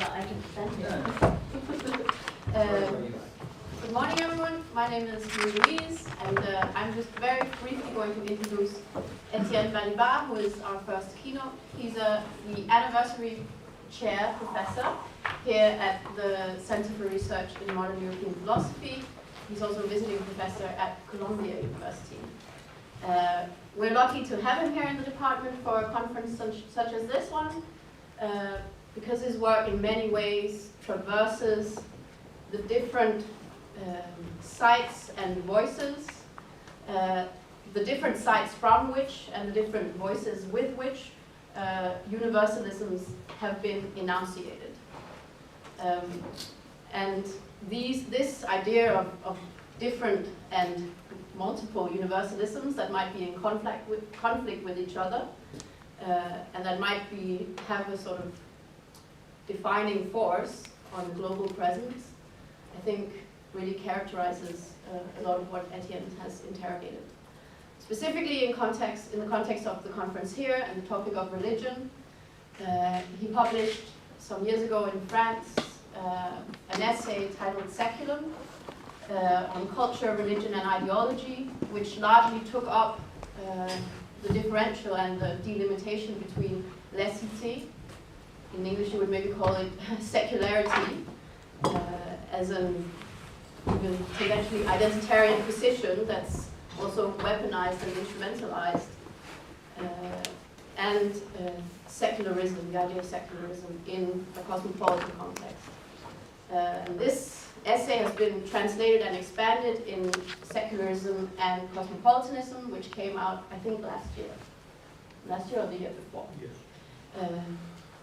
Well, I can present you. Good morning, everyone. My name is Louise, and I'm just very briefly going to introduce Etienne Balibar, who is our first keynote. He's the anniversary chair professor here at the Center for Research in Modern European Philosophy. He's also a visiting professor at Columbia University. We're lucky to have him here in the department for a conference such as this one, because his work in many ways traverses the different sites and voices, the different sites from which and the different voices with which universalisms have been enunciated. And this idea of different and multiple universalisms that might be in conflict with each other, and that might have a sort of defining force on the global presence, I think really characterizes a lot of what Etienne has interrogated. Specifically in the context of the conference here and the topic of religion, he published some years ago in France an essay titled Seculum on culture, religion, and ideology, which largely took up the differential and the delimitation between laicité, in English you would maybe call it secularity, as an even eventually identitarian position that's also weaponized and instrumentalized, and secularism, the idea of secularism in a cosmopolitan context. And this essay has been translated and expanded in Secularism and Cosmopolitanism, which came out, I think, last year. Last year or the year before. Yes.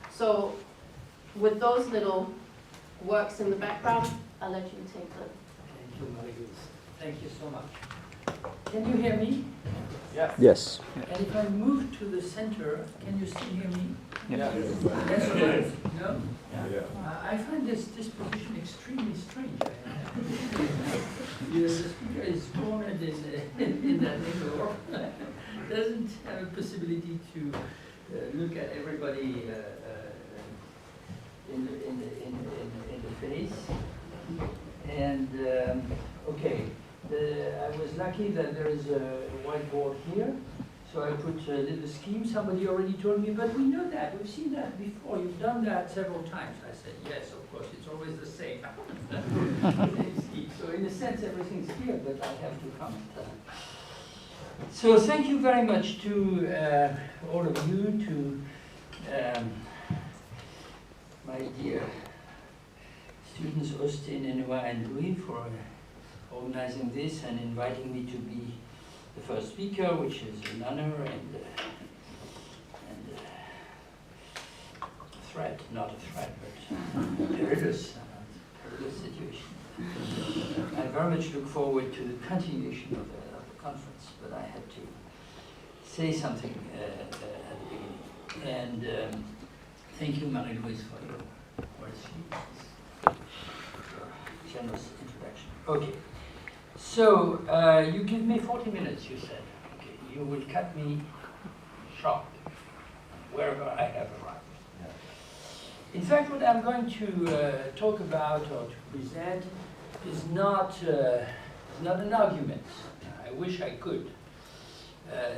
So, with those little works in the background, I'll let you take the... Thank you, Marie-Louise. Thank you so much. Can you hear me? Yes. Yes. And if I move to the center, can you still hear me? Yeah. Yes, right? No? Yeah. I find this position extremely strange. The speaker is cornered in that angle. Doesn't have a possibility to look at everybody in the face. And okay, I was lucky that there is a whiteboard here, so I put a little scheme. Somebody already told me, but we know that, we've seen that before, you've done that several times. I said, yes, of course, it's always the same. So in a sense, everything's here, but I have to comment. So thank you very much to all of you, to my dear students Austin, Enua, and Louis for organizing this and inviting me to be the first speaker, which is an honor and a threat, not a threat, but perilous situation. I very much look forward to the continuation of the conference, but I had to say something at the beginning. And thank you, Marie-Louise, for your words. Generous introduction. Okay, so you give me 40 minutes, you said. Okay, you will cut me short wherever I have arrived. In fact, what I'm going to talk about or to present is not an argument. I wish I could.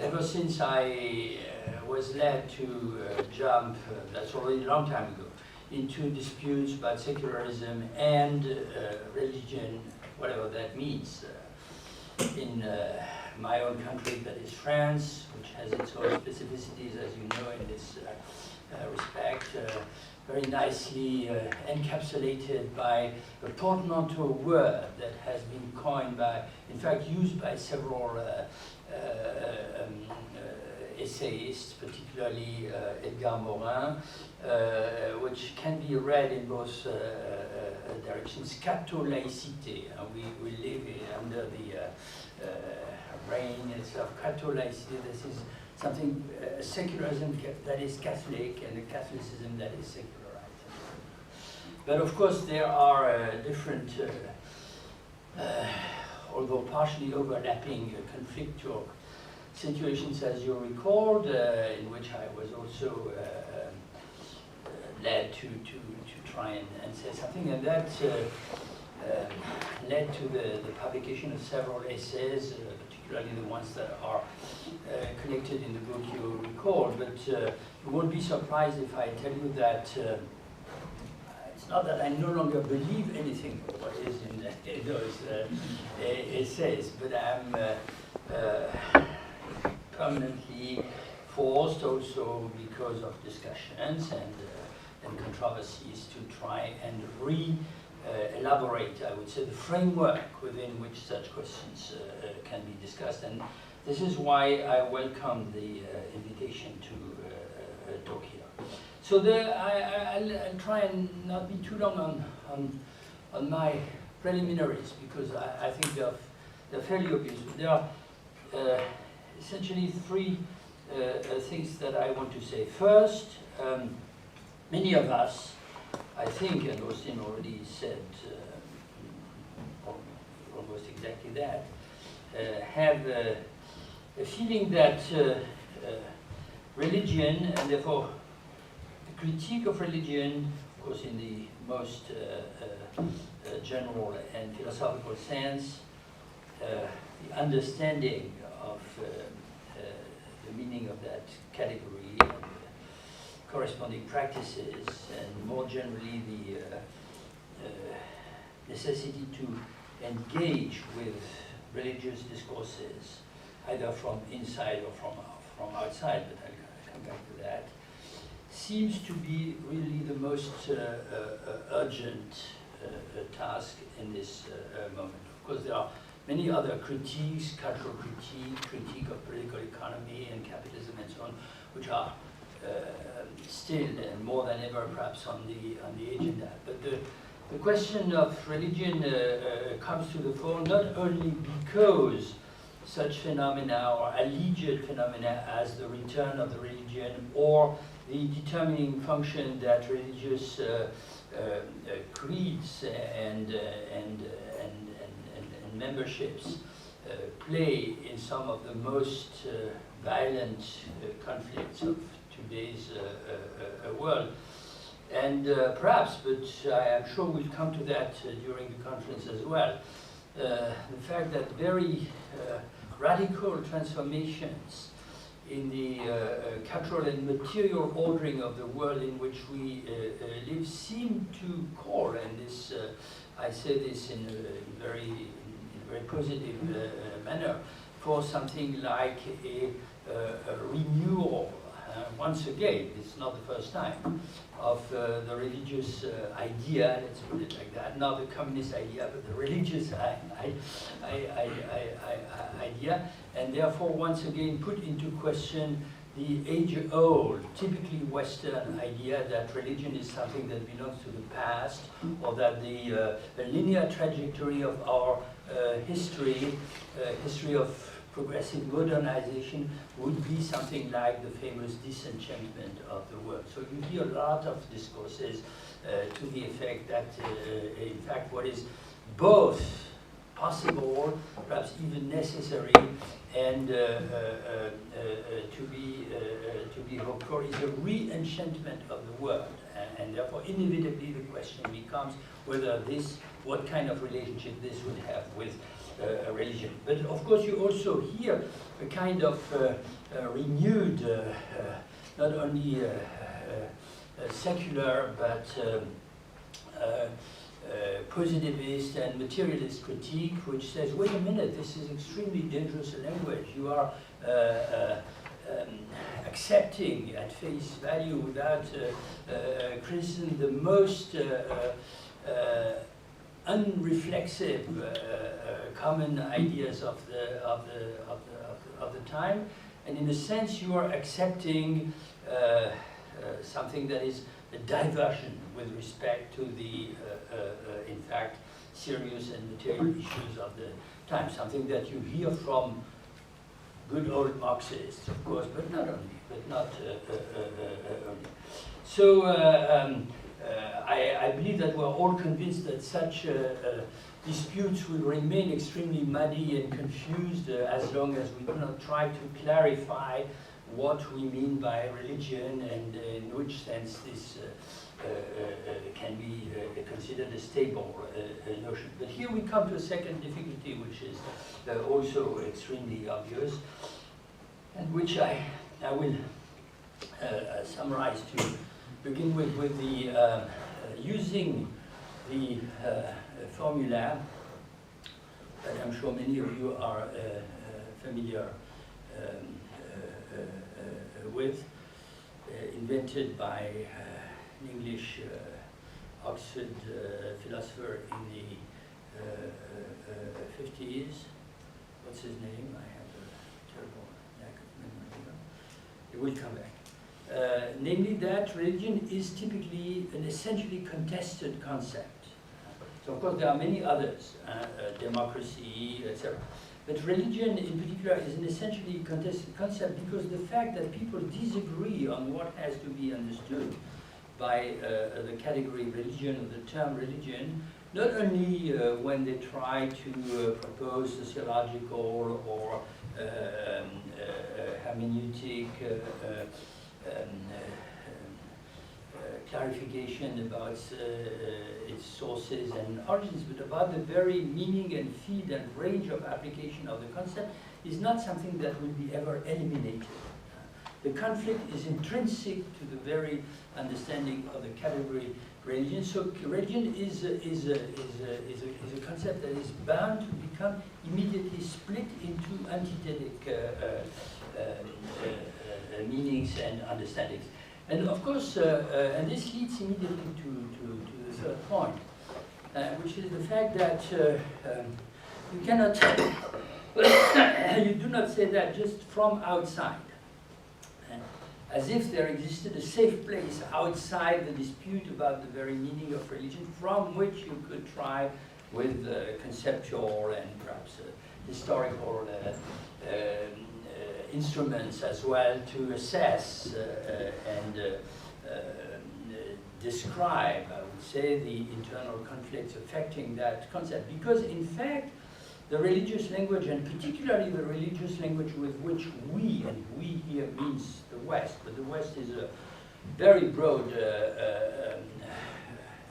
Ever since I was led to jump, that's already a long time ago, into disputes about secularism and religion, whatever that means, in my own country, that is France, which has its own specificities, as you know, in this respect, very nicely encapsulated by a portmanteau word that has been coined by, in fact, used by several essayists, particularly Edgar Morin, which can be read in both directions. Catho-laïcité. We live under the reign of catho-laïcité. This is something, secularism that is Catholic and a Catholicism that is secularized. But of course there are different, although partially overlapping, conflictual situations, as you recalled, in which I was also led to try and say something, and that led to the publication of several essays, particularly the ones that are connected in the book you recall. But you won't be surprised if I tell you that it's not that I no longer believe anything of what is in those essays, but I'm permanently forced, also because of discussions and controversies, to try and elaborate, I would say, the framework within which such questions can be discussed. And this is why I welcome the invitation to talk here. So I'll try and not be too long on my preliminaries, because I think they're fairly obvious. But there are essentially three things that I want to say. First, many of us, I think, and Austin already said almost exactly that, have a feeling that religion, and therefore the critique of religion, of course in the most general and philosophical sense, the understanding of the meaning of that category, and corresponding practices, and more generally the necessity to engage with religious discourses, either from inside or from outside, but I'll come back to that, seems to be really the most urgent task in this moment. Of course, there are many other critiques, cultural critique of political economy and capitalism and so on, which are still and more than ever perhaps on the agenda. But the question of religion comes to the fore not only because such phenomena or alleged phenomena as the return of the religion or the determining function that religious creeds and memberships play in some of the most violent conflicts of today's world. And perhaps, but I am sure we'll come to that during the conference as well, the fact that very radical transformations in the cultural and material ordering of the world in which we live seem to call, and this I say this in a very positive manner, for something like a renewal, once again, it's not the first time, of the religious idea, let's put it like that, not the communist idea, but the religious idea, and therefore once again put into question the age-old, typically Western idea that religion is something that belongs to the past, or that the linear trajectory of our history of progressive modernization would be something like the famous disenchantment of the world. So you hear a lot of discourses to the effect that, in fact, what is both possible, perhaps even necessary, and to be hoped for is a re-enchantment of the world, and therefore inevitably the question becomes whether what kind of relationship this would have with religion. But of course you also hear a kind of renewed, not only secular but positivist and materialist critique, which says, wait a minute, this is extremely dangerous language. You are accepting at face value without criticism the most unreflexive common ideas of the time, and in a sense you are accepting something that is a diversion with respect to the in fact serious and material issues of the time, something that you hear from good old Marxists, of course, but not only, only. So I believe that we're all convinced that such disputes will remain extremely muddy and confused as long as we do not try to clarify what we mean by religion and in which sense this can be considered a stable notion. But here we come to a second difficulty, which is also extremely obvious, and which I will summarize to begin with the using the formula that I'm sure many of you are familiar with, invented by an English Oxford philosopher in the 50s. What's his name? I have a terrible lack of memory. It will come back. Namely that religion is typically an essentially contested concept. So of course there are many others, democracy, etc. But religion in particular is an essentially contested concept because the fact that people disagree on what has to be understood by the category religion or the term religion, not only when they try to propose sociological or hermeneutic clarification about its sources and origins, but about the very meaning and field and range of application of the concept is not something that will be ever eliminated. The conflict is intrinsic to the very understanding of the category religion. So religion is a concept that is bound to become immediately split into antithetic meanings and understandings. And of course, and this leads immediately to the third point, which is the fact that you cannot, you do not say that just from outside, as if there existed a safe place outside the dispute about the very meaning of religion from which you could try with conceptual and perhaps historical instruments as well to assess and describe, I would say, the internal conflicts affecting that concept. Because in fact, the religious language, and particularly the religious language with which we, and we here means the West, but the West is a very broad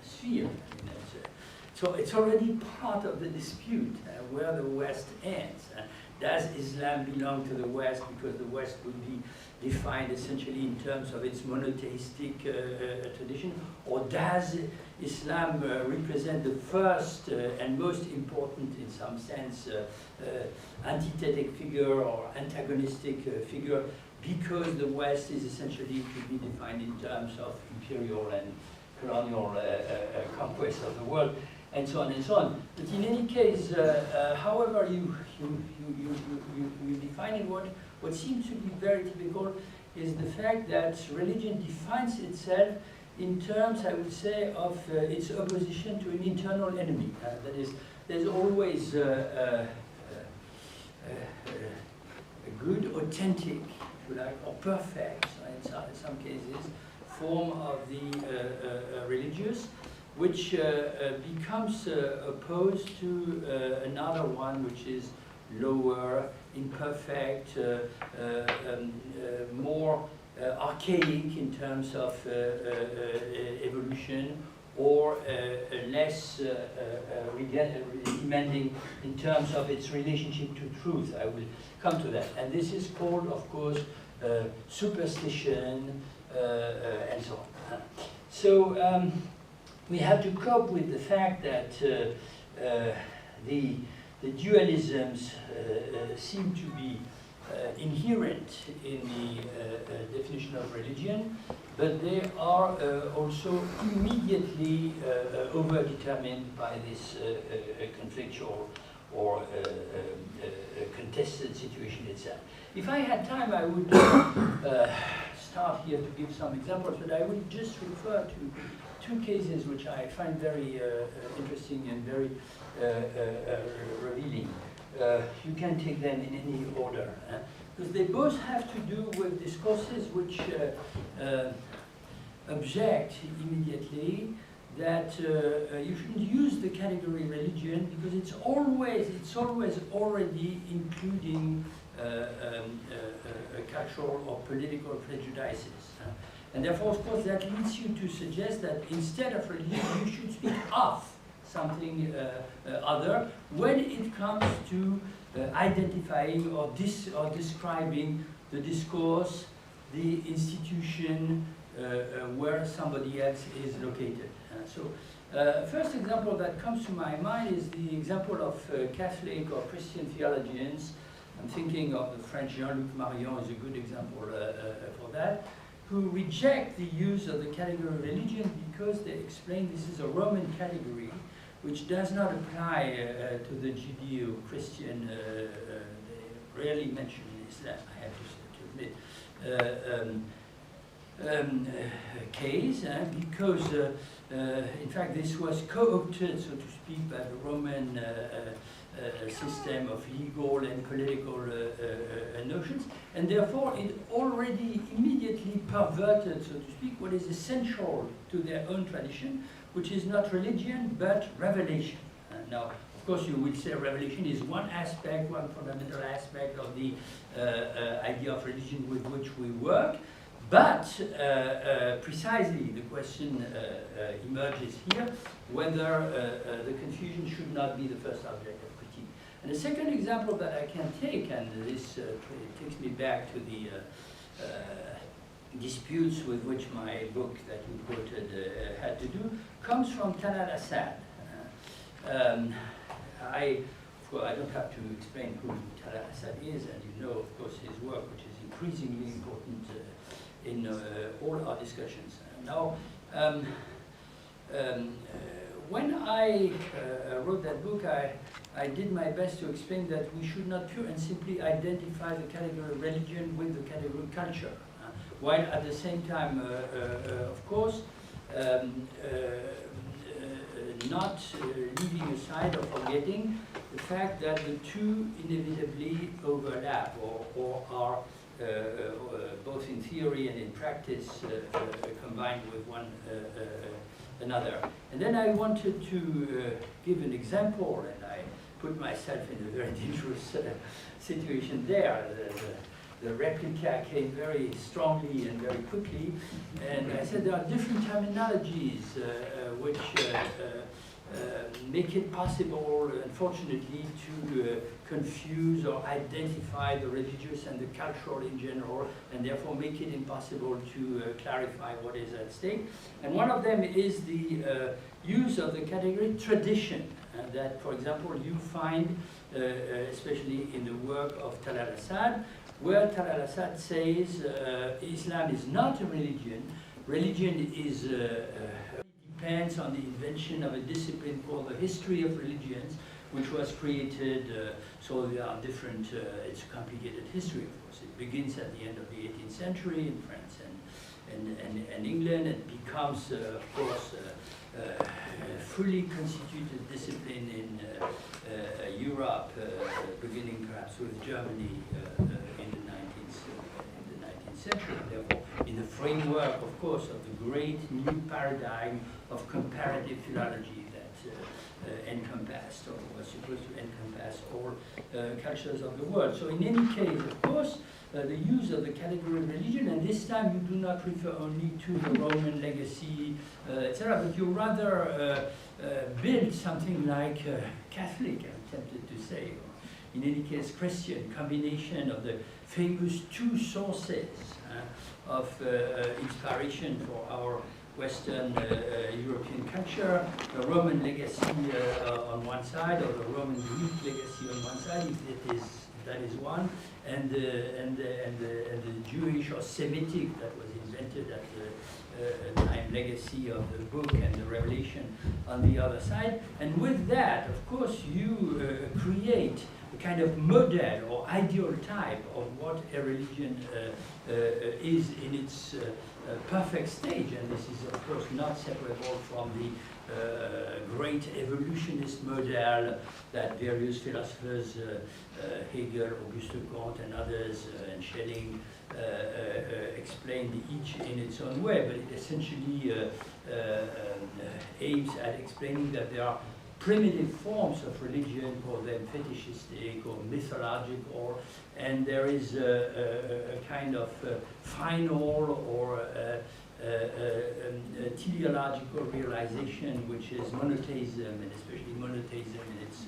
sphere. So it's already part of the dispute where the West ends. Does Islam belong to the West because the West would be defined essentially in terms of its monotheistic tradition, or does Islam represent the first and most important, in some sense, antithetic figure or antagonistic figure because the West is essentially to be defined in terms of imperial and colonial conquest of the world, and so on and so on. But in any case, however you define it, what seems to be very typical is the fact that religion defines itself in terms, I would say, of its opposition to an internal enemy. That is, there's always a good, authentic, if you like, or perfect, in some cases, form of the religious, which becomes opposed to another one which is lower, imperfect, more archaic in terms of evolution, or less demanding in terms of its relationship to truth. I will come to that. And this is called, of course, superstition, and so on. So we have to cope with the fact that the dualisms seem to be inherent in the definition of religion, but they are also immediately over-determined by this conflictual or contested situation itself. If I had time, I would start here to give some examples, but I would just refer to two cases which I find very interesting and very revealing. You can take them in any order, because they both have to do with discourses which object immediately that you shouldn't use the category religion because it's always already including cultural or political prejudices. And therefore, of course, that leads you to suggest that instead of religion, you should speak of something other when it comes to identifying or describing the discourse, the institution where somebody else is located. First example that comes to my mind is the example of Catholic or Christian theologians. I'm thinking of the French Jean-Luc Marion is a good example for that, who reject the use of the category of religion because they explain this is a Roman category which does not apply to the Judeo-Christian, they rarely mention Islam, I have to admit, case, because in fact this was co-opted, so to speak, by the Roman system of legal and political notions, and therefore it already immediately perverted, so to speak, what is essential to their own tradition, which is not religion but revelation. Now, of course, you will say revelation is one aspect, one fundamental aspect of the idea of religion with which we work, but precisely the question emerges here whether the confusion should not be the first object of critique. And the second example that I can take, and this takes me back to the disputes with which my book that you quoted had to do, comes from Talal Assad. I don't have to explain who Talal Assad is, and you know, of course, his work, which is increasingly important in all our discussions. Now, when I wrote that book, I did my best to explain that we should not pure and simply identify the category of religion with the category of culture, while at the same time, of course, not leaving aside or forgetting the fact that the two inevitably overlap or are both in theory and in practice combined with one another. And then I wanted to give an example, and I put myself in a very dangerous situation there. The replica came very strongly and very quickly, and I said there are different terminologies which make it possible, unfortunately, to confuse or identify the religious and the cultural in general, and therefore make it impossible to clarify what is at stake. And one of them is the use of the category tradition, that, for example, you find, especially in the work of Talal Assad, where Talal Assad says Islam is not a religion. Religion is depends on the invention of a discipline called the history of religions, which was created, so there are different, it's a complicated history, of course. It begins at the end of the 18th century in France and England, and becomes, of course, fully constituted discipline in Europe, beginning perhaps with Germany in the 19th century, and therefore in the framework, of course, of the great new paradigm of comparative philology that encompassed, or was supposed to encompass all cultures of the world. So in any case, of course, the use of the category of religion, and this time you do not refer only to the Roman legacy, etc., but you rather build something like Catholic, I'm tempted to say, or in any case Christian, combination of the famous two sources of inspiration for our Western European culture, the Roman legacy on one side, or the Roman Greek legacy on one side, if that is one, and the Jewish or Semitic that was invented at the time legacy of the book and the revelation on the other side. And with that, of course, you create a kind of model or ideal type of what a religion is in its perfect stage, and this is of course not separable from the great evolutionist model that various philosophers, Hegel, Auguste Comte, and others, and Schelling, explained each in its own way, but it essentially aims at explaining that there are primitive forms of religion, call them fetishistic or mythological, and there is a kind of final or teleological realization, which is monotheism, and especially monotheism in its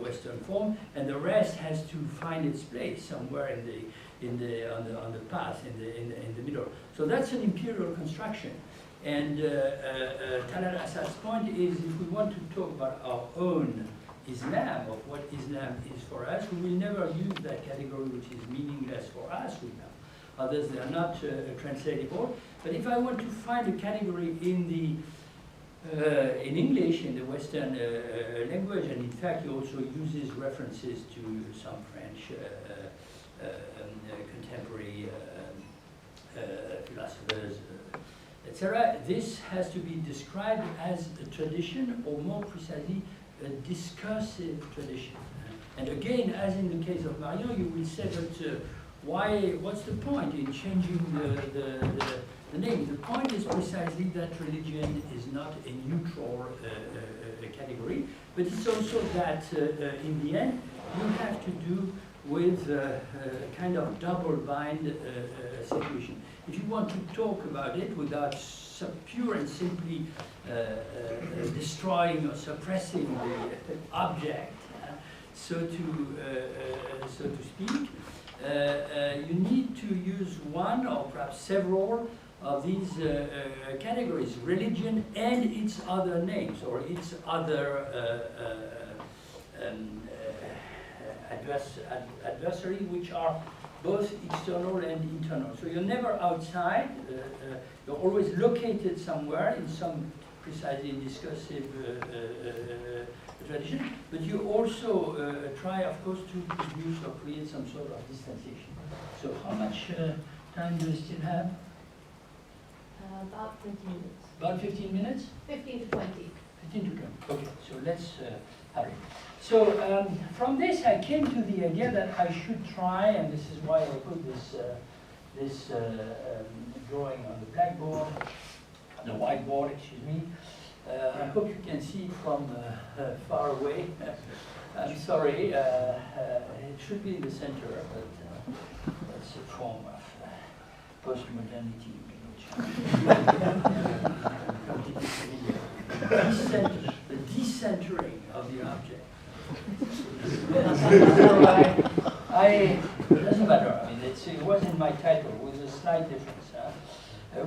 Western form, and the rest has to find its place somewhere on the path in the middle. So that's an imperial construction. And Talal Assad's point is, if we want to talk about our own Islam, of what Islam is for us, we will never use that category which is meaningless for us. We have others that are not translatable. But if I want to find a category in English, in the Western language, and in fact he also uses references to some French contemporary philosophers, etc. This has to be described as a tradition, or more precisely, a discursive tradition. And again, as in the case of Marion, you will say that what's the point in changing the name? The point is precisely that religion is not a neutral category, but it's also that in the end you have to do with a kind of double bind situation. If you want to talk about it without pure and simply destroying or suppressing the object, so to speak, you need to use one or perhaps several of these categories: religion and its other names, or its other adversary, which are both external and internal. So you're never outside, you're always located somewhere in some precisely discursive tradition, but you also try, of course, to produce or create some sort of distanciation. So how much time do you still have? About 20 minutes. About 15 minutes? 15 to 20. 15 to 20. Okay, so let's hurry. So from this, I came to the idea that I should try, and this is why I put this drawing on the blackboard, the whiteboard, excuse me. I hope you can see from far away. I'm sorry, it should be in the center, but that's a form of post-modernity. The decentering of the object. It doesn't matter. I mean, it was in my title with a slight difference.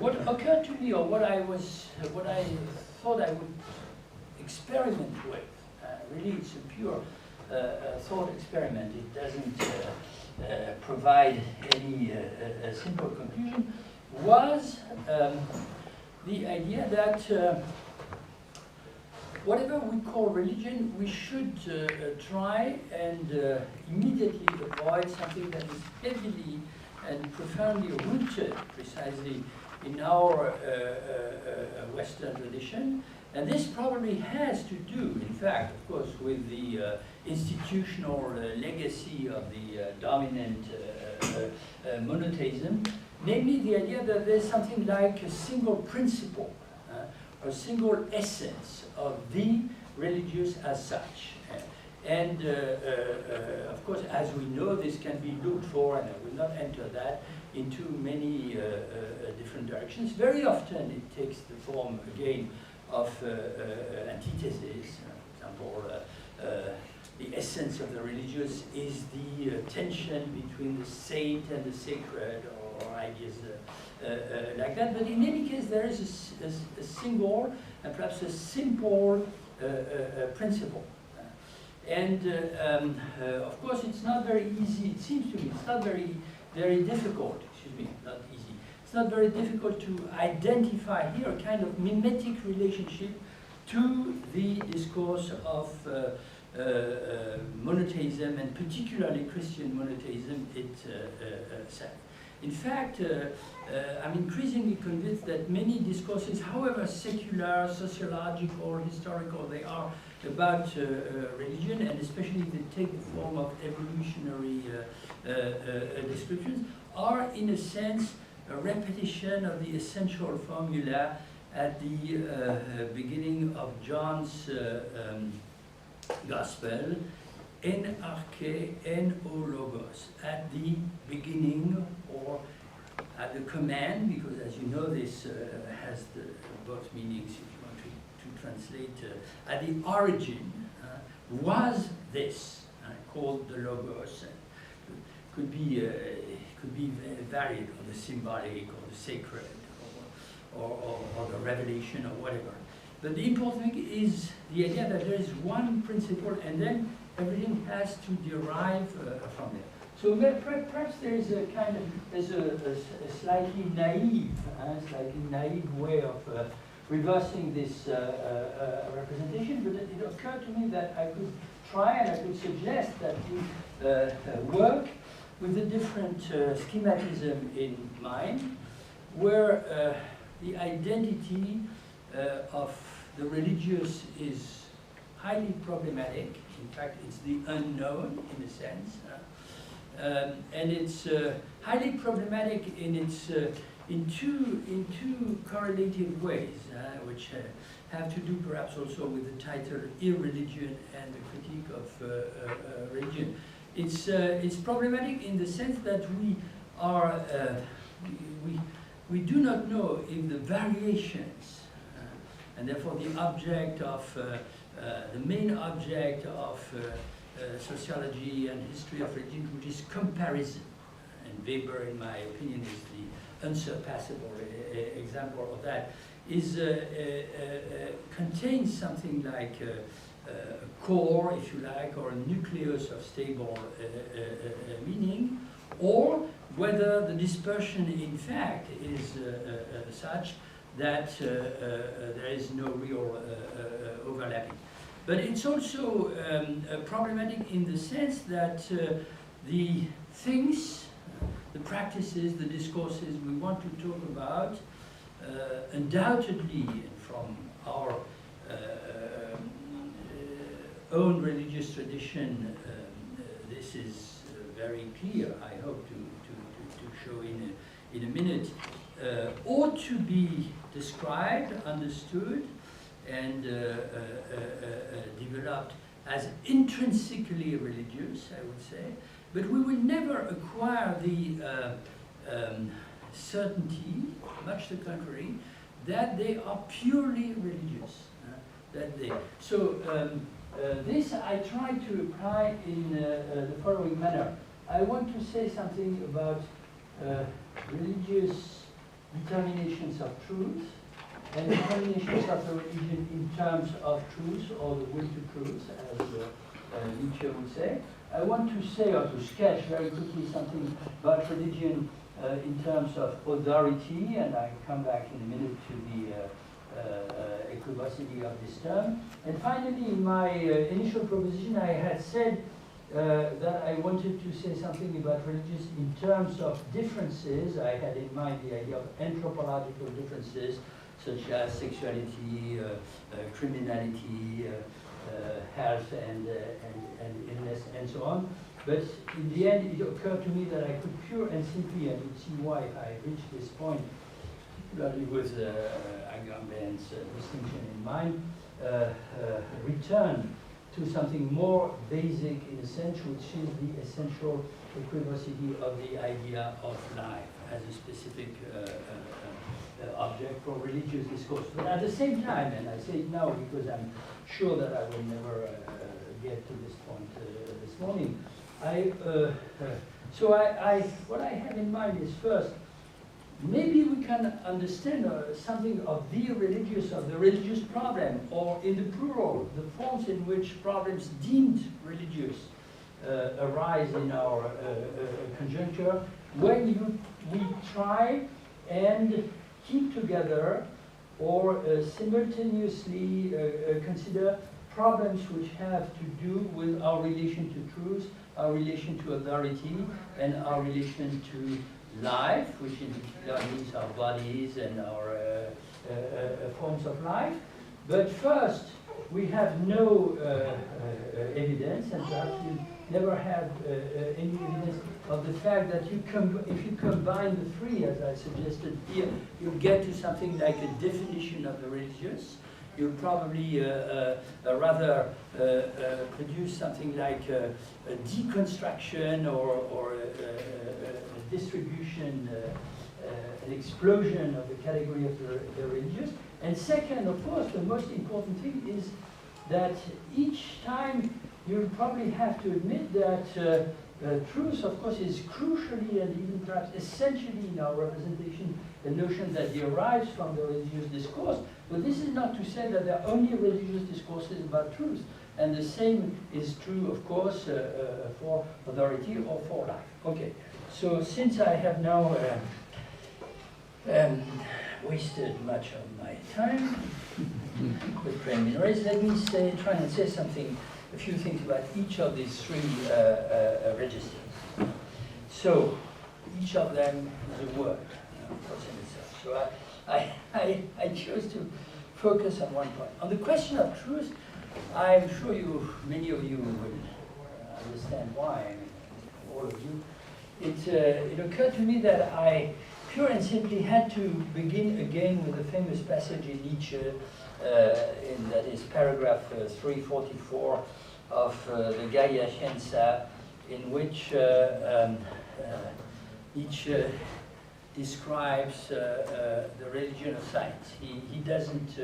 What occurred to me, or what I thought I would experiment with, really, it's a pure thought experiment. It doesn't provide any simple conclusion. Was the idea that whatever we call religion, we should try and immediately avoid something that is heavily and profoundly rooted precisely in our Western tradition. And this probably has to do, in fact, of course, with the institutional legacy of the dominant monotheism, namely the idea that there's something like a single principle, a single essence of the religious as such. And of course, as we know, this can be looked for, and I will not enter that, into many different directions. Very often it takes the form, again, of antitheses. For example, the essence of the religious is the tension between the saint and the sacred, or ideas like that. But in any case, there is a single and perhaps a simple principle. And of course, it's not very easy, it seems to me, it's not very difficult, excuse me, not easy. It's not very difficult to identify here a kind of mimetic relationship to the discourse of monotheism, and particularly Christian monotheism itself. In fact, I'm increasingly convinced that many discourses, however secular, sociological, historical they are, about religion, and especially they take the form of evolutionary descriptions, are in a sense a repetition of the essential formula at the beginning of John's Gospel, en arche, en o logos, at the beginning, or at the command, because as you know, this has both meanings if you want to translate. At the origin was this, called the Logos. Could be varied, or the symbolic, or the sacred, or the revelation, or whatever. But the important thing is the idea that there is one principle, and then everything has to derive from it. So perhaps there is a kind of, there's a slightly naive way of reversing this representation, but it occurred to me that I could try and I could suggest that we work with a different schematism in mind, where the identity of the religious is highly problematic. In fact, it's the unknown in a sense. And it's highly problematic in its in two correlative ways, which have to do perhaps also with the title "Irreligion" and the critique of religion. It's problematic in the sense that we are we do not know if the variations and therefore the object of the main object of sociology and history of religion, which is comparison. And Weber, in my opinion, is the unsurpassable example of that, contains something like a core, if you like, or a nucleus of stable meaning, or whether the dispersion, in fact, is such that there is no real overlapping. But it's also problematic in the sense that the things, the practices, the discourses we want to talk about, undoubtedly from our own religious tradition, this is very clear, I hope to show in a minute, ought to be described, understood, and developed as intrinsically religious, I would say, but we will never acquire the certainty, much the contrary, that they are purely religious. This I try to apply in the following manner. I want to say something about religious determinations of truth, and determinations of the religion in terms of truth, or the will to truth, as Nietzsche would say. I want to say, or to sketch very quickly, something about religion in terms of authority, and I come back in a minute to the equivocity of this term. And finally, in my initial proposition, I had said that I wanted to say something about religious in terms of differences. I had in mind the idea of anthropological differences, such as sexuality, criminality, health and illness, and so on. But in the end, it occurred to me that I could pure and simply, and you'll see why if I reached this point, particularly with Agamben's distinction in mind, return to something more basic in a sense, which is the essential equivocity of the idea of life as a specific object for religious discourse. But at the same time, and I say it now because I'm sure that I will never get to this point this morning, what I have in mind is first, maybe we can understand something of the religious problem, or in the plural, the forms in which problems deemed religious arise in our conjuncture, when we try and keep together or simultaneously consider problems which have to do with our relation to truth, our relation to authority, and our relation to life, which in particular means our bodies and our forms of life. But first, we have no evidence, and perhaps we never have any evidence of the fact that if you combine the three, as I suggested here, you'll get to something like a definition of the religious. You'll probably rather produce something like a deconstruction or a distribution an explosion of the category of the religious. And second, of course, the most important thing is that each time you'll probably have to admit that truth, of course, is crucially and even perhaps essentially in our representation a notion that derives from the religious discourse. But this is not to say that there are only religious discourses about truth. And the same is true, of course, for authority or for life. Okay, so since I have now wasted much of my time with preliminaries, let me try and say something, a few things about each of these three registers. So, each of them is a word, of course, in itself. So I chose to focus on one point. On the question of truth, I'm sure many of you will understand why, I mean, all of you. It occurred to me that I pure and simply had to begin again with the famous passage in Nietzsche, that is paragraph 344 of the Gaia Scienza, in which Nietzsche describes the religion of science. He doesn't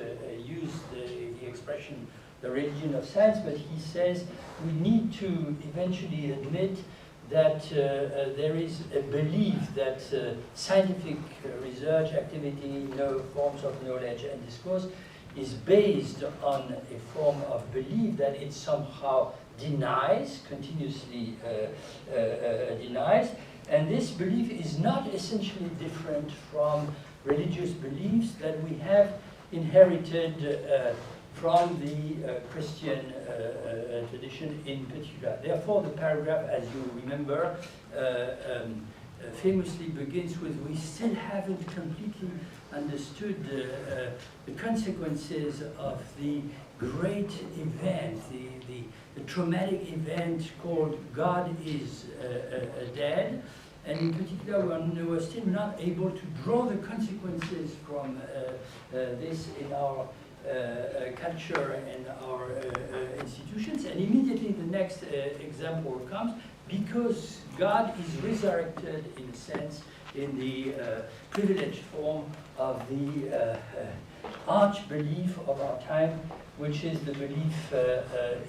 use the expression the religion of science, but he says we need to eventually admit that there is a belief that scientific research activity, forms of knowledge and discourse is based on a form of belief that it somehow denies, continuously denies, and this belief is not essentially different from religious beliefs that we have inherited from the Christian tradition in particular. Therefore, the paragraph, as you remember, famously begins with, we still haven't completely understood the consequences of the great event, the traumatic event called God is dead. And in particular, we were still not able to draw the consequences from this in our culture and our institutions. And immediately the next example comes, because God is resurrected in a sense in the privileged form of the arch belief of our time, which is the belief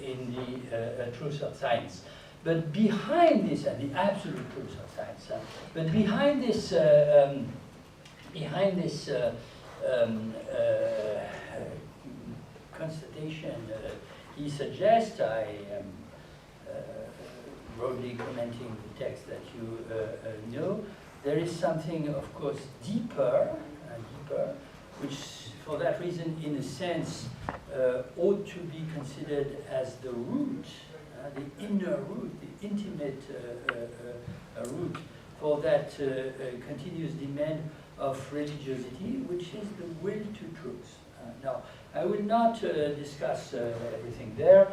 in the truth of science. But behind this, and the absolute truth of science, but behind this constatation, he suggests, I am broadly commenting the text that you know, there is something, of course, deeper, which for that reason, in a sense, ought to be considered as the root, the inner root, the intimate root for that continuous demand of religiosity, which is the will to truth. Now, I will not discuss everything there.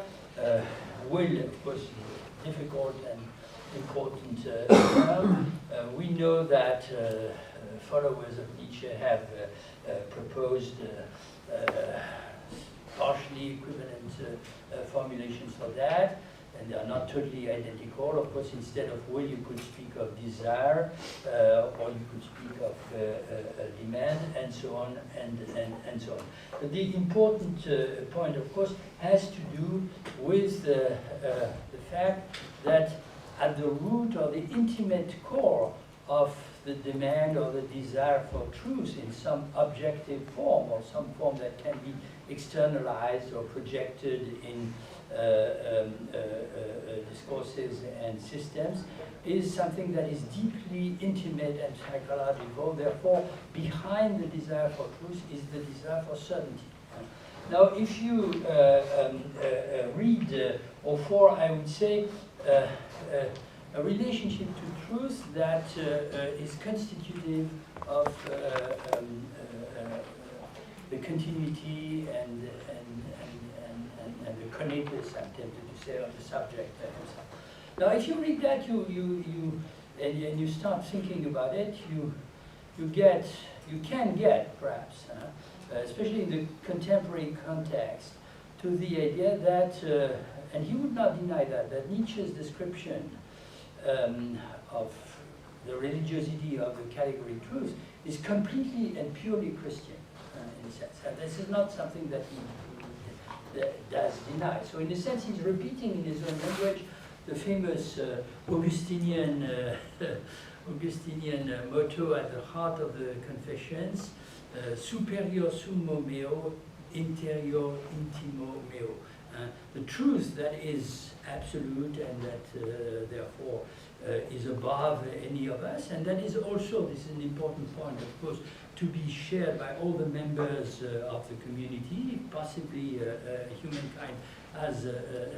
Will, of course, is difficult and important. We know that followers of Nietzsche have proposed partially equivalent formulations for that, and they are not totally identical. Of course, instead of will, you could speak of desire, or you could speak of demand, and so on, and so on. But the important point, of course, has to do with the fact that at the root or the intimate core of the demand or the desire for truth in some objective form, or some form that can be externalized or projected in discourses and systems, is something that is deeply intimate and psychological. Therefore, behind the desire for truth is the desire for certainty. Now, if you read O4, I would say a relationship to truth that is constitutive of the continuity and the conatus, I'm tempted to say, of the subject himself. Now, if you read that, and you start thinking about it, you can get perhaps, especially in the contemporary context, to the idea that, and he would not deny that Nietzsche's description of the religiosity of the category truth is completely and purely Christian, in a sense. And this is not something that he does deny. So in a sense, he's repeating in his own language the famous Augustinian motto at the heart of the Confessions, superior summo meo, interior intimo meo. The truth that is absolute and that therefore is above any of us, and that is also, this is an important point, of course, to be shared by all the members of the community, possibly humankind as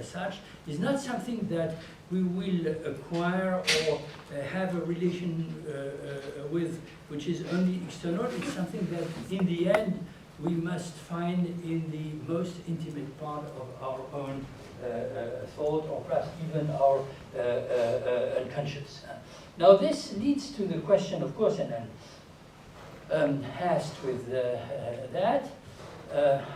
such, is not something that we will acquire or have a relation with which is only external. It's something that in the end we must find in the most intimate part of our own thought, or perhaps even our unconscious. Now this leads to the question, of course, and I'm tasked with that,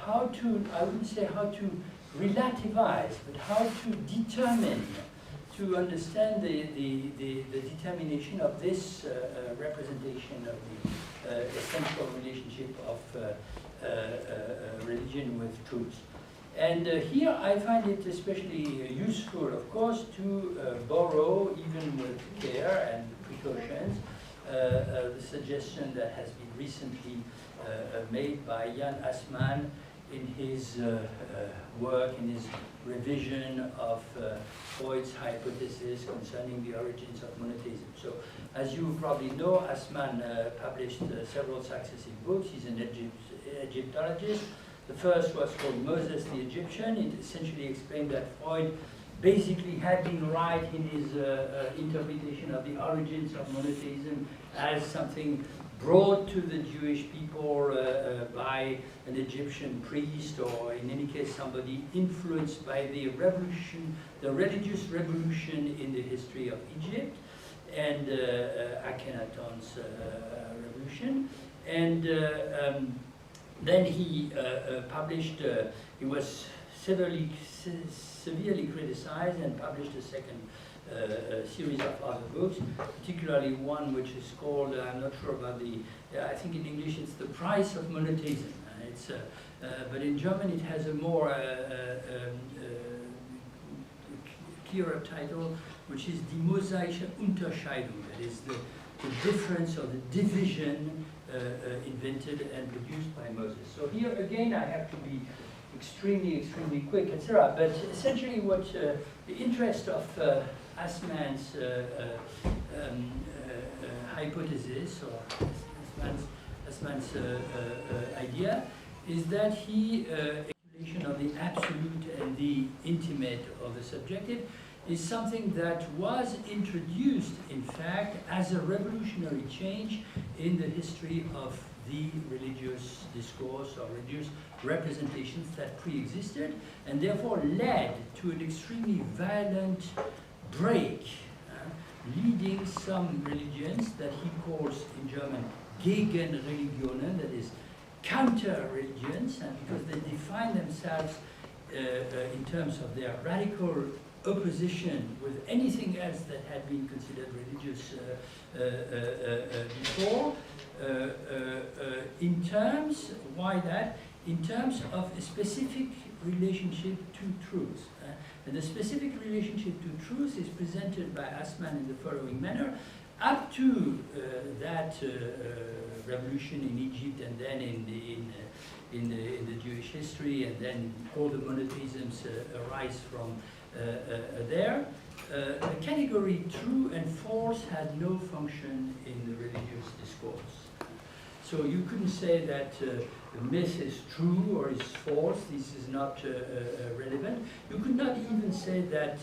how to, I wouldn't say how to relativize, but how to determine, to understand the determination of this representation of the essential relationship of religion with truth. And here I find it especially useful, of course, to borrow, even with care and precautions, the suggestion that has been recently made by Jan Assmann in his work, in his revision of Freud's hypothesis concerning the origins of monotheism. So, as you probably know, Assmann published several successive books. He's an Egyptologist. The first was called Moses the Egyptian. It essentially explained that Freud basically had been right in his interpretation of the origins of monotheism as something brought to the Jewish people by an Egyptian priest, or in any case somebody influenced by the revolution, the religious revolution in the history of Egypt, and Akhenaton's revolution. And then he published, he was severely criticized and published a second series of other books, particularly one which is called, I'm not sure about the, I think in English it's The Price of Monotheism. It's, but in German it has a more clearer title, which is Die mosaische Unterscheidung, that is the difference or the division invented and produced by Moses. So here again I have to be extremely quick, etc. But essentially what the interest of Assmann's hypothesis, or Assmann's idea, is that he, explanation of the absolute and the intimate of the subjective, is something that was introduced, in fact, as a revolutionary change in the history of the religious discourse or religious representations that pre-existed, and therefore led to an extremely violent break, leading some religions that he calls in German Gegenreligionen, that is counter-religions, and because they define themselves in terms of their radical opposition with anything else that had been considered religious before, in terms, why that? In terms of a specific relationship to truth. And the specific relationship to truth is presented by Assmann in the following manner. Up to that revolution in Egypt, and then in the Jewish history, and then all the monotheisms arise from there, the category true and false had no function in the religious discourse. So you couldn't say that the myth is true or is false. This is not relevant. You could not even say that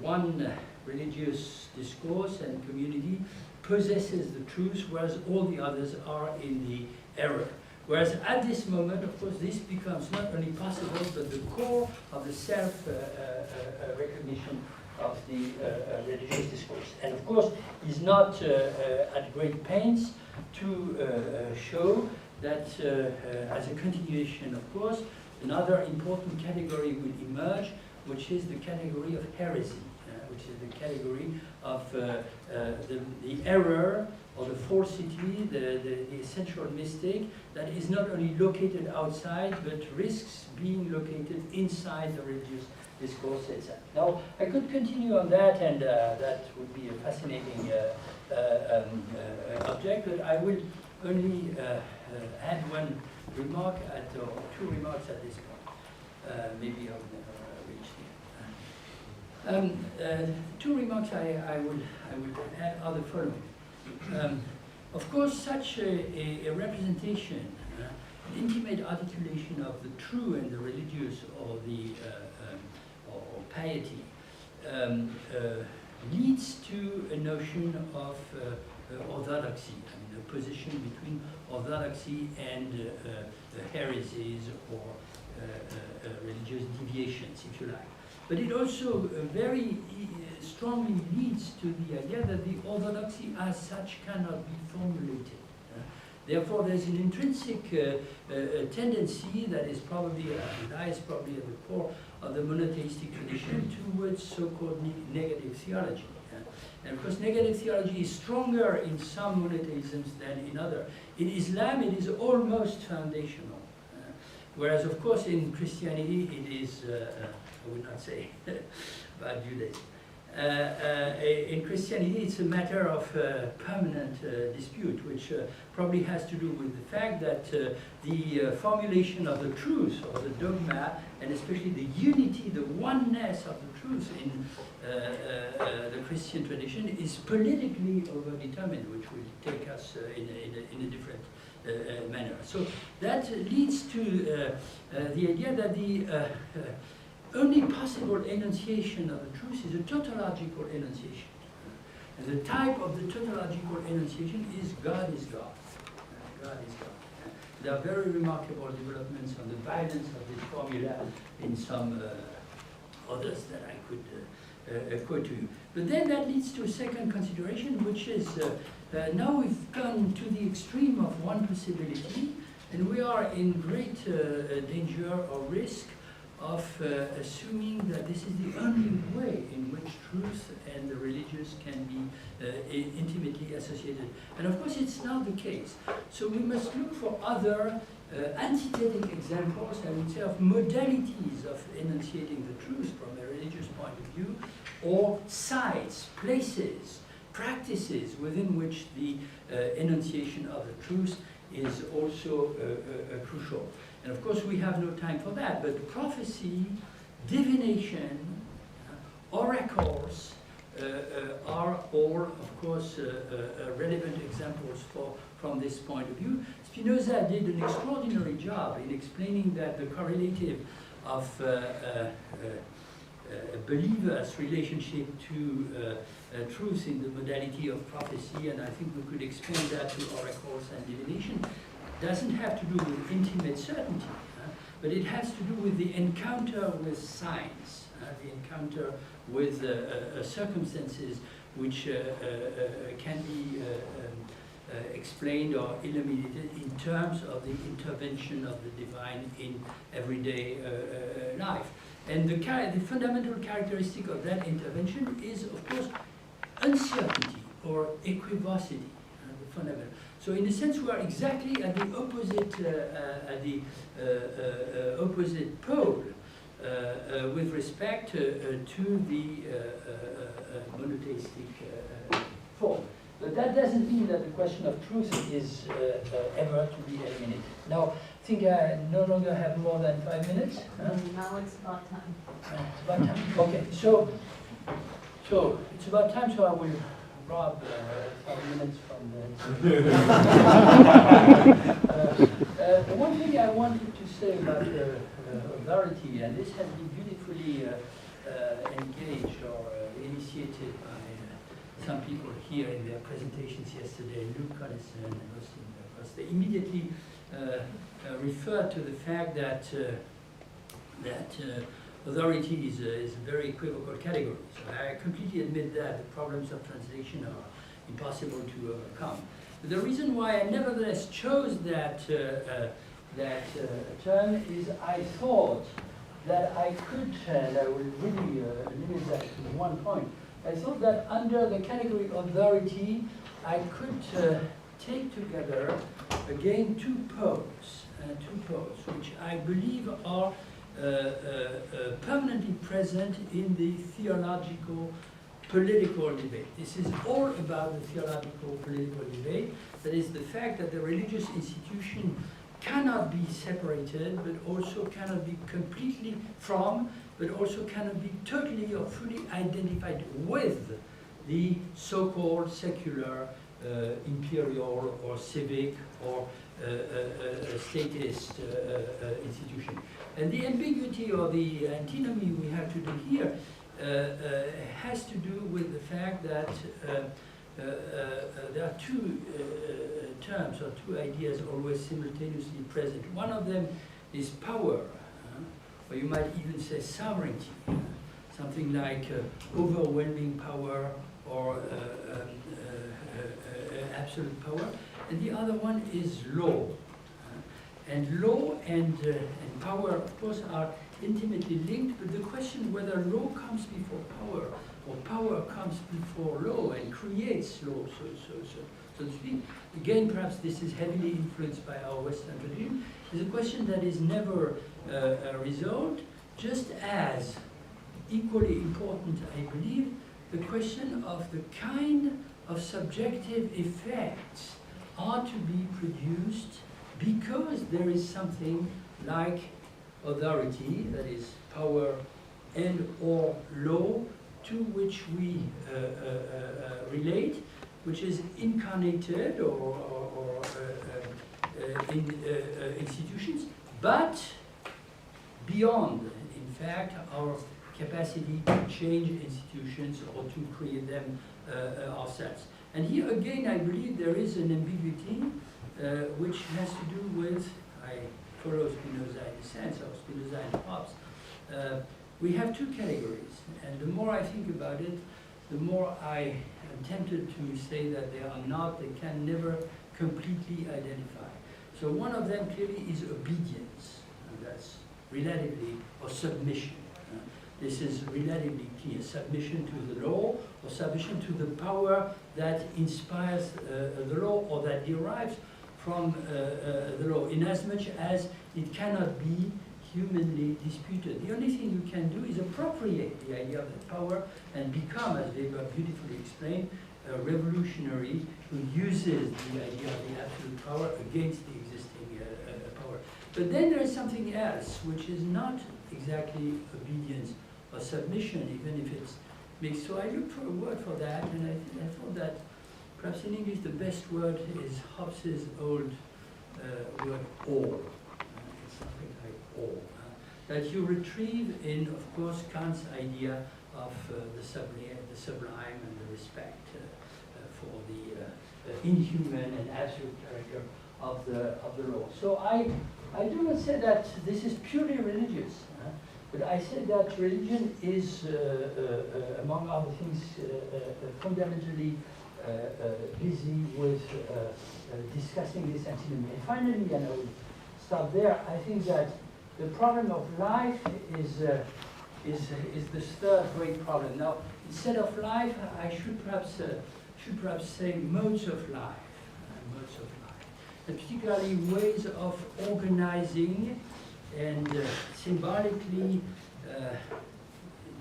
one religious discourse and community possesses the truth, whereas all the others are in the error. Whereas at this moment, of course, this becomes not only possible, but the core of the self-recognition of the religious discourse. And of course, is not at great pains to show that as a continuation, of course, another important category will emerge, which is the category of heresy, which is the category of the error or the falsity, the essential mistake that is not only located outside but risks being located inside the religious discourse itself. Now, I could continue on that, and that would be a fascinating object, but I will only add one remark or two remarks at this point. Maybe I'll never reach here. Two remarks I would add are the following. Of course, such a representation, an intimate articulation of the true and the religious or the or piety leads to a notion of orthodoxy, I mean, a position between orthodoxy and heresies or religious deviations, if you like. But it also very strongly leads to the idea that the orthodoxy as such cannot be formulated. Therefore, there's an intrinsic tendency that is probably lies probably at the core of the monotheistic tradition towards so-called negative theology. And of course, negative theology is stronger in some monotheisms than in others. In Islam, it is almost foundational. Whereas, of course, in Christianity, it is, I would not say about Judaism. In Christianity, it's a matter of permanent dispute, which probably has to do with the fact that the formulation of the truth or the dogma, and especially the unity, the oneness of the truth in the Christian tradition is politically overdetermined, which will take us in a different manner. So that leads to the idea that the only possible enunciation of the truth is a tautological enunciation. And the type of the tautological enunciation is God is God. God is God. There are very remarkable developments on the violence of this formula in some others that I could quote to you. But then that leads to a second consideration, which is now we've gone to the extreme of one possibility, and we are in great danger or risk of assuming that this is the only way in which truth and the religious can be intimately associated. And of course, it's not the case. So we must look for other antithetic examples, I would say, of modalities of enunciating the truth from a religious point of view, or sites, places, practices within which the enunciation of the truth is also crucial. And of course, we have no time for that, but prophecy, divination, oracles are all, of course, relevant examples from this point of view. Spinoza did an extraordinary job in explaining that the correlative of a believer's relationship to truth in the modality of prophecy, and I think we could expand that to oracles and divination, doesn't have to do with intimate certainty, but it has to do with the encounter with signs, the encounter with circumstances which can be explained or illuminated in terms of the intervention of the divine in everyday life. And the fundamental characteristic of that intervention is, of course, uncertainty or equivocity, the fundamental. So in a sense, we are exactly at the opposite pole with respect to the monotheistic form. But that doesn't mean that the question of truth is ever to be eliminated. Now, I think I no longer have more than 5 minutes. Now it's about time. It's about time. Okay, so it's about time, so I will rob 5 minutes from the... one thing I wanted to say about authority, and this has been beautifully engaged or initiated by some people here in their presentations yesterday, Luke Collison and Austin. They immediately referred to the fact that authority is a very equivocal category. So I completely admit that the problems of translation are impossible to overcome. But the reason why I nevertheless chose that term is I thought that I could, and I will really limit that to one point. I thought that under the category authority, I could take together again two poles, which I believe are permanently present in the theological political debate. This is all about the theological political debate. That is the fact that the religious institution cannot be separated, but also cannot be completely from, but also cannot be totally or fully identified with the so-called secular, imperial or civic or statist institution. And the ambiguity or the antinomy we have to do here has to do with the fact that there are two terms or two ideas always simultaneously present. One of them is power, or you might even say sovereignty, something like overwhelming power or absolute power. And the other one is law. And law and power, of course, are intimately linked, but the question whether law comes before power or power comes before law and creates law, so to speak, again, perhaps this is heavily influenced by our Western tradition, is a question that is never resolved, just as equally important, I believe, the question of the kind of subjective effects are to be produced because there is something like authority, that is power and or law, to which we relate, which is incarnated or in institutions, but beyond, in fact, our capacity to change institutions or to create them ourselves. And here again, I believe there is an ambiguity which has to do with, I follow Spinoza in a sense, or Spinoza and Hobbes. We have two categories, and the more I think about it, the more I am tempted to say that they are not, they can never completely identify. So one of them clearly is obedience, and that's relatively, or submission. This is relatively clear, submission to the law, or submission to the power that inspires the law, or that derives from the law, inasmuch as it cannot be humanly disputed. The only thing you can do is appropriate the idea of that power and become, as Weber beautifully explained, a revolutionary who uses the idea of the absolute power against the existing power. But then there is something else, which is not exactly obedience or submission, even if it's mixed. So I looked for a word for that, and I thought that perhaps in English the best word is Hobbes's old word, awe. It's something like awe. That you retrieve in, of course, Kant's idea of the sublime and the respect for the inhuman and absolute character of the law. So I do not say that this is purely religious, but I say that religion is, among other things, fundamentally busy with discussing this antinomy. And finally, and I will stop there, I think that the problem of life is this third great problem. Now, instead of life, I should perhaps say modes of life, and particularly ways of organizing and symbolically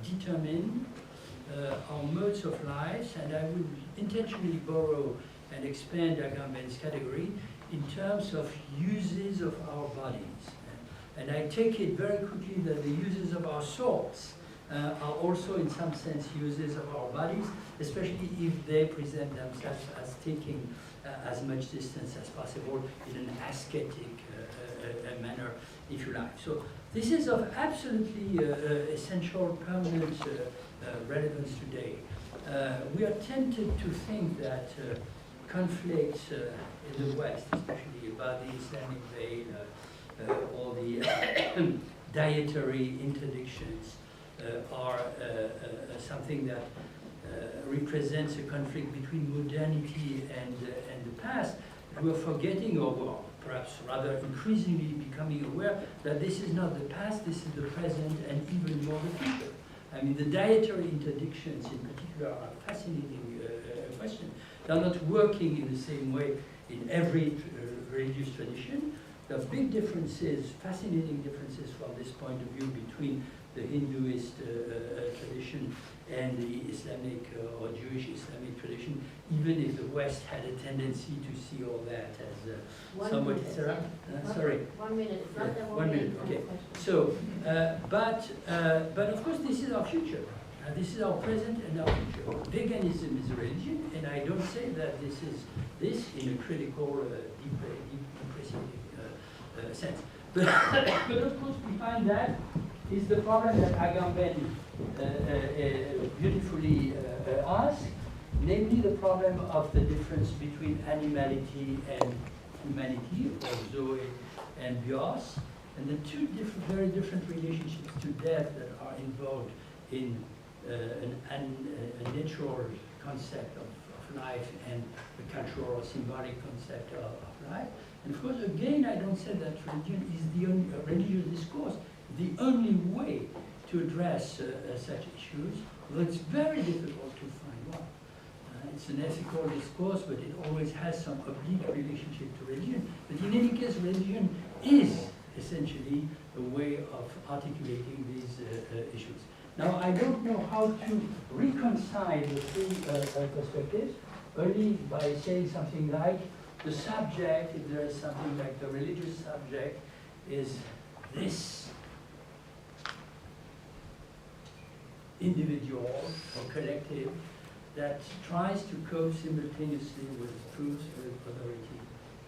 determine our modes of life, and I will intentionally borrow and expand Agamben's category in terms of uses of our bodies. And I take it very quickly that the uses of our souls are also in some sense uses of our bodies, especially if they present themselves as taking as much distance as possible in an ascetic manner, if you like. So this is of absolutely essential, permanent relevance today. We are tempted to think that conflicts in the West, especially about the Islamic veil, or the dietary interdictions, are something that represents a conflict between modernity and the past. We are forgetting, or well, perhaps rather increasingly becoming aware that this is not the past, this is the present, and even more the future. I mean, the dietary interdictions in particular are a fascinating question. They're not working in the same way in every religious tradition. There are big differences, fascinating differences from this point of view between the Hinduist tradition and the Islamic or Jewish Islamic tradition, even if the West had a tendency to see all that as somewhat sorry. 1 minute. It's not that 1 minute. Okay. So, but of course, this is our future. This is our present and our future. Veganism is a religion, and I don't say that this is in a critical, depressing sense. But of course, behind that is the problem that Agamben beautifully asked, namely the problem of the difference between animality and humanity, or Zoe and Bios, and the two very different relationships to death that are involved in a natural concept of life and the cultural or symbolic concept of life. And of course, again, I don't say that religion is the only religious discourse, the only way to address such issues, although it's very difficult to find one. It's an ethical discourse, but it always has some oblique relationship to religion. But in any case, religion is essentially a way of articulating these issues. Now, I don't know how to reconcile the three perspectives, only by saying something like the subject, if there is something like the religious subject, is this individual or collective that tries to cope simultaneously with truth, with authority,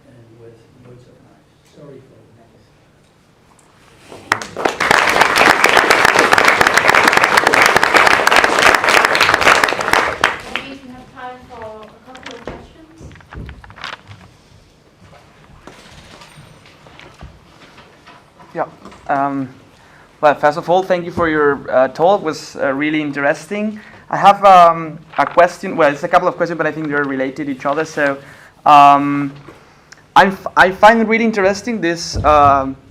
and with modes of life. Sorry for the Maybe we have time for a couple of questions. Yeah. Well, first of all, thank you for your talk. It was really interesting. I have a question. Well, it's a couple of questions, but I think they're related to each other. So I find it really interesting, these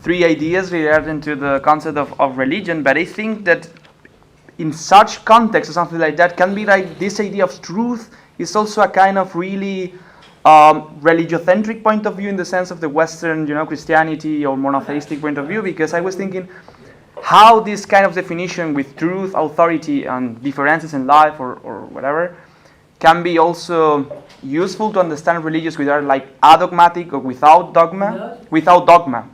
three ideas regarding to the concept of religion, but I think that in such context or something like that can be like this idea of truth is also a kind of really religiocentric point of view in the sense of the Western, Christianity or monotheistic point of view, because I was thinking how this kind of definition with truth, authority, and differences in life or whatever can be also useful to understand religious without like adogmatic or without dogma,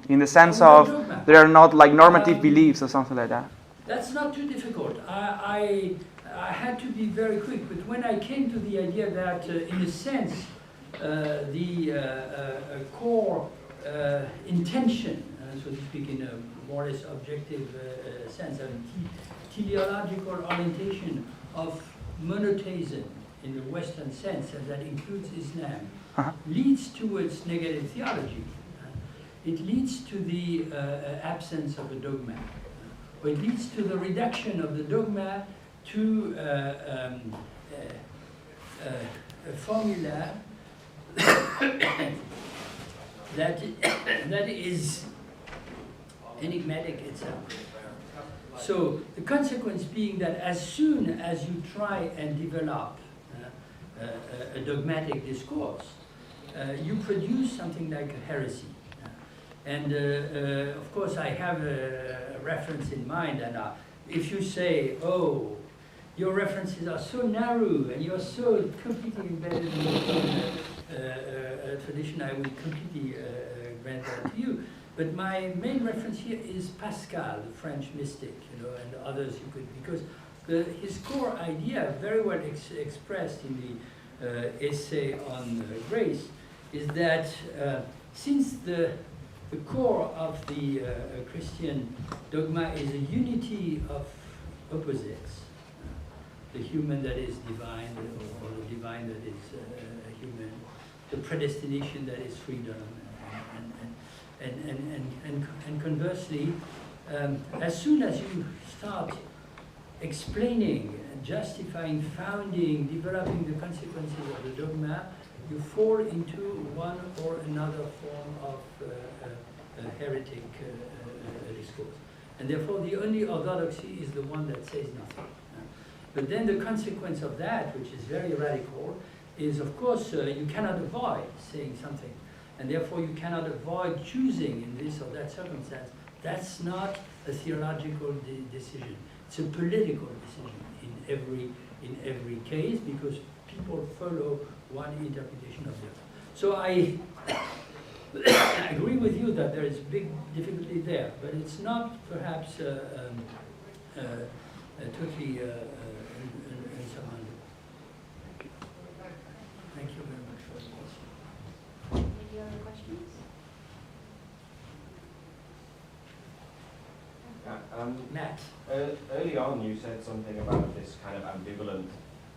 in the sense of dogma. there are not like normative beliefs or something like that. That's not too difficult. I had to be very quick, but when I came to the idea that, in a sense, the core intention, so to speak, in a more or less objective sense, a teleological orientation of monotheism in the Western sense, and that includes Islam, leads towards negative theology. It leads to the absence of a dogma. Or it leads to the reduction of the dogma to a formula that is enigmatic itself. So the consequence being that as soon as you try and develop a dogmatic discourse, you produce something like a heresy. And of course, I have a reference in mind, and if you say, oh, your references are so narrow and you're so completely embedded in your tradition, I will completely grant that to you. But my main reference here is Pascal, the French mystic, and others you could, because his core idea, very well expressed in the essay on grace, is that since the core of the Christian dogma is a unity of opposites, the human that is divine, or the divine that is human, the predestination that is freedom, and conversely, as soon as you start explaining, justifying, founding, developing the consequences of the dogma, you fall into one or another form of heretic discourse. And therefore, the only orthodoxy is the one that says nothing. But then the consequence of that, which is very radical, is of course you cannot avoid saying something. And therefore, you cannot avoid choosing in this or that circumstance. That's not a theological decision. It's a political decision in every case, because people follow one interpretation of the other. So I agree with you that there is big difficulty there, but it's not perhaps totally insurmountable. Thank you very much for the question. Any other questions? Matt. Early on, you said something about this kind of ambivalent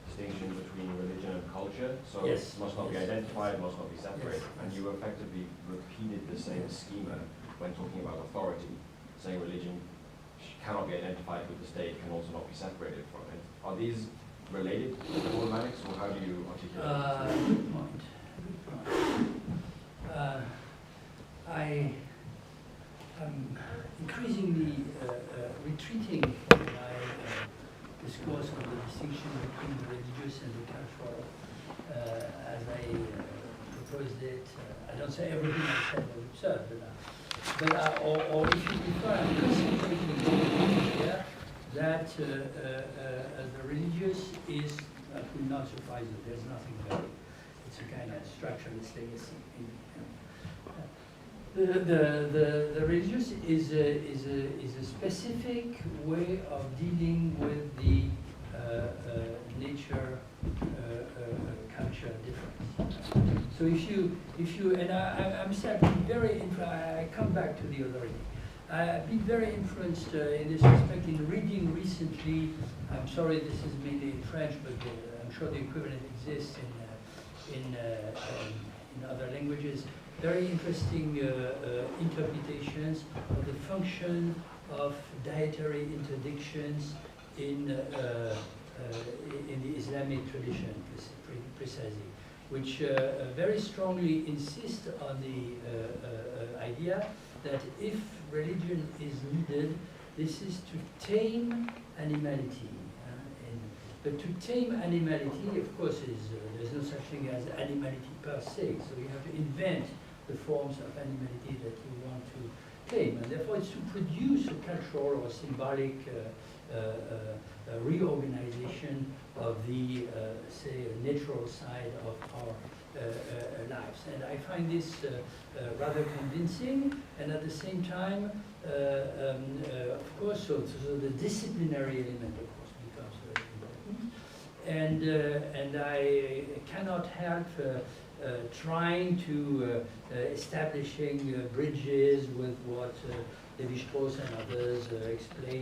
distinction between religion and culture. So Yes. it must not be identified, must not be separated. Yes. And you effectively repeated the same schema when talking about authority, saying religion cannot be identified with the state, can also not be separated from it. Are these related problematics, or how do you articulate it? Good point. Good point. I am increasingly retreating from my discourse on the distinction between the religious and the cultural as I proposed it. I don't say everything I said was absurd, or if you prefer, I'm concentrating on the idea that the religious is, that will not surprise you, there's nothing about it. It's a kind of structuralist legacy. The religious is a specific way of dealing with the nature culture difference. So if you and I'm very I come back to the authority. I've been very influenced in this respect in reading recently. I'm sorry, this is mainly in French, but I'm sure the equivalent exists in other languages. Very interesting interpretations of the function of dietary interdictions in the Islamic tradition, precisely, which very strongly insist on the idea that if religion is needed, this is to tame animality. But to tame animality, of course, there's no such thing as animality per se. So you have to invent the forms of animality that you want to tame. And therefore, it's to produce a cultural or symbolic reorganization of the, say, natural side of our lives. And I find this rather convincing, and at the same time, of course, so the disciplinary element, of course, becomes very important. And I cannot help trying to establishing bridges with what Levi-Strauss and others explain.